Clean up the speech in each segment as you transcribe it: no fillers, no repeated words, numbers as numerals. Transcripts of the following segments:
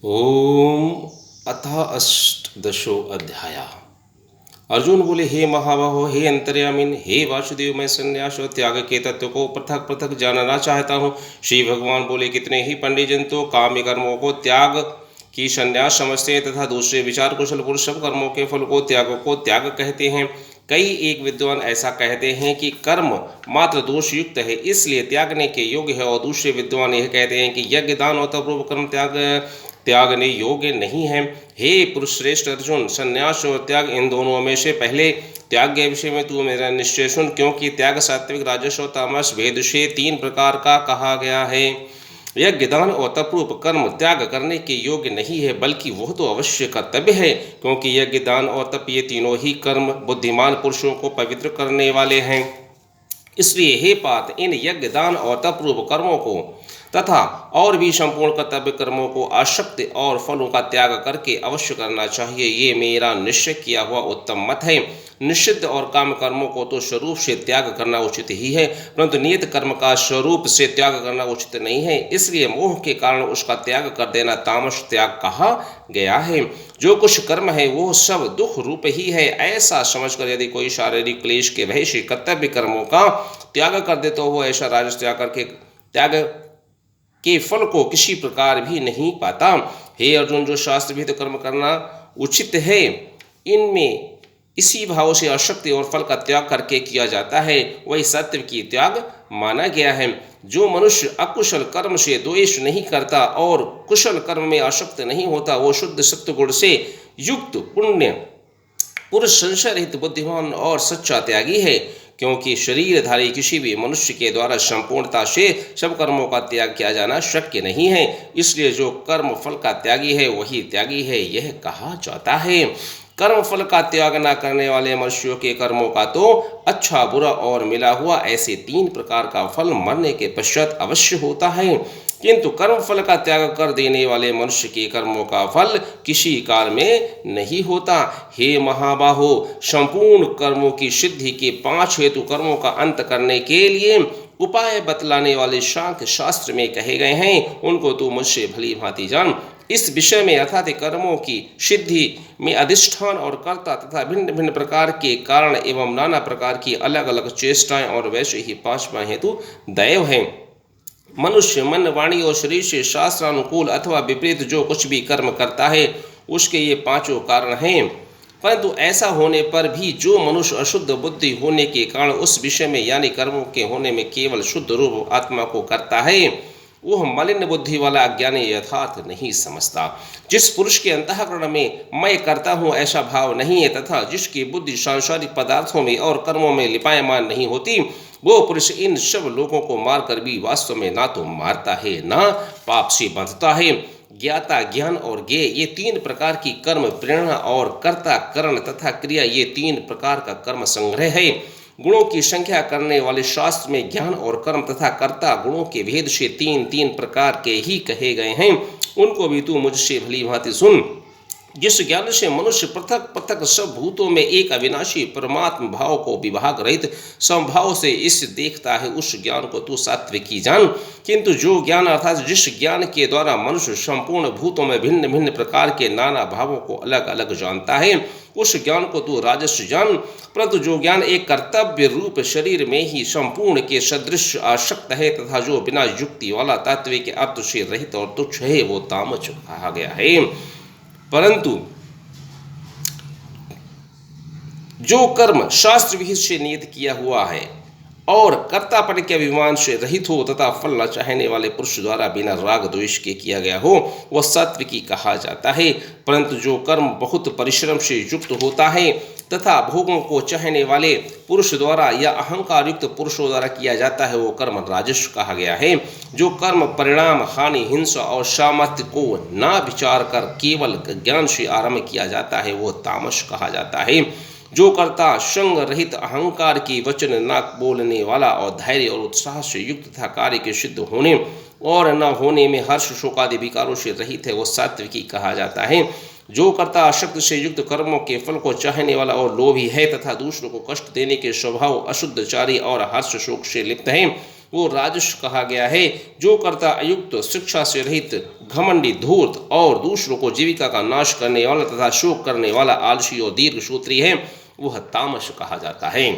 ओम अथ अष्टदशो अध्याय। अर्जुन बोले, हे महाबाहो, हे अंतर्यामिन, हे वासुदेव, मैं संन्यास और त्याग के तत्व को पृथक पृथक जानना चाहता हूँ। श्री भगवान बोले, कितने ही पंडित जन तो काम्य कर्मों को त्याग की संन्यास समझते हैं तथा दूसरे विचार कुशल पुरुष सब कर्मों के फल को त्याग कहते हैं। कई एक विद्वान ऐसा कहते हैं कि कर्म मात्र दोष युक्त है, इसलिए त्यागने के योग्य है, और दूसरे विद्वान यह कहते हैं कि यज्ञ दान और तपपूर्व कर्म त्यागने योग्य नहीं है। हे पुरुष श्रेष्ठ अर्जुन, संन्यास और त्याग इन दोनों में से पहले त्याग के विषय में तू मेरा निश्चय सुन, क्योंकि त्याग सात्विक राजस और तामस भेद से तीन प्रकार का कहा गया है। यज्ञ दान और तपरूप कर्म त्याग करने के योग्य नहीं है, बल्कि वह तो अवश्य कर्तव्य है, क्योंकि यज्ञ दान और तप ये तीनों ही कर्म बुद्धिमान पुरुषों को पवित्र करने वाले हैं। इसलिए हे पार्थ, इन यज्ञ दान और तपरूप कर्मों को तथा और भी संपूर्ण कर्तव्य कर्मों को आसक्ति और फलों का त्याग करके अवश्य करना चाहिए। ये मेरा निश्चय किया हुआ उत्तम मत है। निषिद्ध और काम कर्मों को तो स्वरूप से त्याग करना उचित ही है, परंतु नियत कर्म का स्वरूप से त्याग करना उचित नहीं है, इसलिए मोह के कारण उसका त्याग कर देना तामस त्याग कहा गया है। जो कुछ कर्म है वो सब दुख रूप ही है, ऐसा समझकर यदि कोई शारीरिक क्लेश के भय से कर्तव्य कर्मों का त्याग कर दे तो वो ऐसा राजस त्याग के फल को किसी प्रकार भी नहीं पाता। हे अर्जुन, जो शास्त्र विहित कर्म करना उचित है, इनमें इसी भाव से आसक्ति और फल का त्याग करके किया जाता है, वही सत्य की त्याग माना गया है। जो मनुष्य अकुशल कर्म से द्वेष नहीं करता और कुशल कर्म में आसक्त नहीं होता, वो शुद्ध सत्व गुण से युक्त पुण्य पुरुष, संशय रहित, बुद्धिमान और सच्चा त्यागी है। क्योंकि शरीरधारी किसी भी मनुष्य के द्वारा संपूर्णता से सब कर्मों का त्याग किया जाना शक्य नहीं है, इसलिए जो कर्म फल का त्यागी है वही त्यागी है, यह कहा जाता है। कर्म फल का त्याग न करने वाले मनुष्यों के कर्मों का तो अच्छा, बुरा और मिला हुआ ऐसे तीन प्रकार का फल मरने के पश्चात अवश्य होता है, किंतु कर्म फल का त्याग कर देने वाले मनुष्य के कर्मों का फल किसी काल में नहीं होता। हे महाबाहो, संपूर्ण कर्मों की सिद्धि के 5 हेतु कर्मों का अंत करने के लिए उपाय बतलाने वाले सांख्य शास्त्र में कहे गए हैं, उनको तू मुझसे भली भांति जान। इस विषय में अर्थात कर्मों की सिद्धि में अधिष्ठान और कर्ता तथा भिन्न भिन्न प्रकार के कारण एवं नाना प्रकार की अलग अलग चेष्टाएं और वैसे ही 5वां हेतु दैव है। मनुष्य मन, वाणी और शरीर से शास्त्रानुकूल अथवा विपरीत जो कुछ भी कर्म करता है, उसके ये 5 कारण हैं। परंतु ऐसा होने पर भी जो मनुष्य अशुद्ध बुद्धि होने के कारण उस विषय में यानी कर्मों के होने में केवल शुद्ध रूप आत्मा को करता है, वह मलिन बुद्धि वाला अज्ञानी यथार्थ नहीं समझता। जिस पुरुष के अंतःकरण में मैं करता हूँ ऐसा भाव नहीं है तथा जिसकी बुद्धि सांसारिक पदार्थों में और कर्मों में लिपायमान नहीं होती, वो पुरुष इन सब लोगों को मारकर भी वास्तव में ना तो मारता है ना पाप से बंधता है। ज्ञाता, ज्ञान और ज्ञेय ये 3 प्रकार की कर्म प्रेरणा और कर्ता, करण तथा क्रिया ये 3 प्रकार का कर्म संग्रह है। गुणों की संख्या करने वाले शास्त्र में ज्ञान और कर्म तथा कर्ता गुणों के भेद से 3 प्रकार के ही कहे गए हैं, उनको भी तू मुझसे भली भांति सुन। जिस ज्ञान से मनुष्य पृथक पृथक सब भूतों में एक अविनाशी परमात्म भाव को विभाग रहित समभाव से इस देखता है, उस ज्ञान को तू सात्विकी जान। किंतु जो ज्ञान अर्थात जिस ज्ञान के द्वारा मनुष्य संपूर्ण भूतों में भिन्न भिन्न प्रकार के नाना भावों को अलग अलग जानता है, उस ज्ञान को तू राजस जान। परंतु जो ज्ञान एक कर्तव्य रूप शरीर में ही संपूर्ण के सदृश आसक्त है तथा जो बिना युक्ति वाला तत्व के अर्थ से रहित और तुच्छ है, वो तामस कहा गया है। परंतु जो कर्म शास्त्र विहित से नियत किया हुआ है और कर्तापन के अभिमान से रहित हो तथा फल न चाहने वाले पुरुष द्वारा बिना राग द्वेष के किया गया हो, वह सात्विकी कहा जाता है। परंतु जो कर्म बहुत परिश्रम से युक्त होता है तथा भोगों को चाहने वाले पुरुष द्वारा या अहंकार युक्त पुरुषों द्वारा किया जाता है, वो कर्म राजस कहा गया है। जो कर्म परिणाम, हानि, हिंसा और सामर्थ्य को ना विचार कर केवल ज्ञान से आरंभ किया जाता है, वो तामस कहा जाता है। जो कर्ता संग रहित, अहंकार की वचन न बोलने वाला और धैर्य और उत्साह से युक्त तथा कार्य के सिद्ध होने और न होने में हर्ष शोकादि विकारों से रहित है, वो सात्विकी कहा जाता है। जो कर्ता आसक्त से युक्त कर्मों के फल को चाहने वाला और लोभी है तथा दूसरों को कष्ट देने के स्वभाव, अशुद्धचारी और हर्ष शोक से लिप्त है, वो राजस कहा गया है। जो कर्ता अयुक्त, शिक्षा से रहित, घमंडी, धूर्त और दूसरों को जीविका का नाश करने वाला तथा शोक करने वाला, आलसी और दीर्घ सूत्री है, वह तामस कहा जाता है।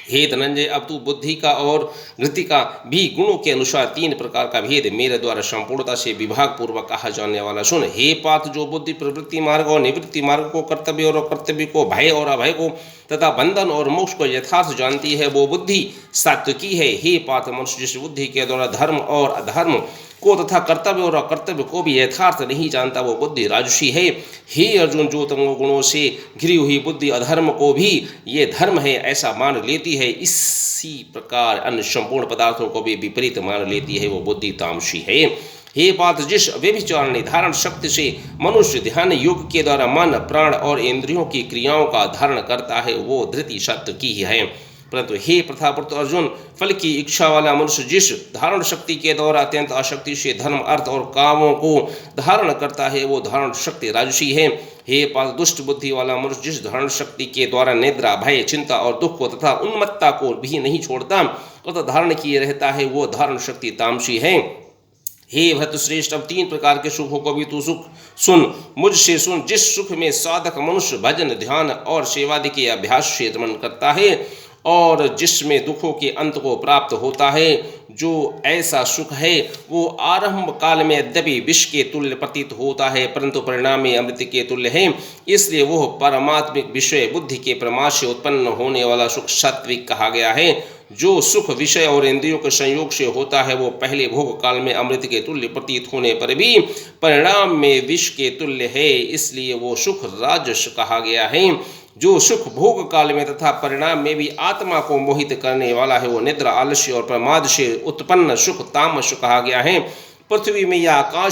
हे धनंजय, अब तू बुद्धि का और वृत्ति का भी गुणों के अनुसार 3 प्रकार का भेद मेरे द्वारा संपूर्णता से विभाग पूर्वक कहा जाने वाला सुन। हे पार्थ, जो बुद्धि प्रवृत्ति मार्ग और निवृत्ति मार्ग को, कर्तव्य और अकर्तव्य को, भय और अभय को तथा बंधन और मोक्ष को यथार्थ जानती है, वो बुद्धि सात्विकी है। हे पार्थ, मनुष्य जिस बुद्धि के द्वारा धर्म और अधर्म को तथा कर्तव्य और अकर्तव्य को भी यथार्थ नहीं जानता, वो बुद्धि राजसी है। हे अर्जुन, जो तमोगुणों से घिरी हुई बुद्धि अधर्म को भी ये धर्म है ऐसा मान लेती है, इसी प्रकार अन्य संपूर्ण पदार्थों को भी विपरीत मान लेती है, वो बुद्धि तामसी है। हे पार्थ, जिस व्यभिचार निधारण शक्ति से मनुष्य ध्यान योग के द्वारा मन, प्राण और इंद्रियों की क्रियाओं का धारण करता है, वो धृति सत्य की ही है। परंतु हे प्रथापुत्र अर्जुन, फल की इच्छा वाला मनुष्य जिस धारण शक्ति के द्वारा अत्यंत आसक्ति से धर्म, अर्थ और कामों को धारण करता है, वो धारण शक्ति राजसी है। हे पार्थ, दुष्ट बुद्धि वाला मनुष्य जिस धारण शक्ति के द्वारा निद्रा, भय, चिंता और दुख को तथा उन्मत्ता को भी नहीं छोड़ता तथा धारण किए रहता है, वो धारण शक्ति तामसी है। हे भरतश्रेष्ठ, अब 3 प्रकार के सुखों को भी तू सुख सुन, मुझसे सुन। जिस सुख में साधक मनुष्य भजन, ध्यान और सेवादि के अभ्यास से रमण करता है और जिसमें दुखों के अंत को प्राप्त होता है, जो ऐसा सुख है वो आरंभ काल में यद्यपि विष के तुल्य प्रतीत होता है, परंतु परिणाम में अमृत के तुल्य है। इसलिए वह परमात्मिक विषय बुद्धि के प्रमाद से उत्पन्न होने वाला सुख सात्विक कहा गया है। जो सुख विषय और इंद्रियों के संयोग से होता है, वो पहले भोग काल में अमृत के तुल्य प्रतीत होने पर भी परिणाम में विष के तुल्य है, इसलिए वो सुख राजस कहा गया है। जो सुख भोग काल में तथा परिणाम में भी आत्मा को मोहित करने वाला है, वो निद्रा, आलस्य और प्रमाद से उत्पन्न सुख तामस कहा गया है। पृथ्वी में या आकाश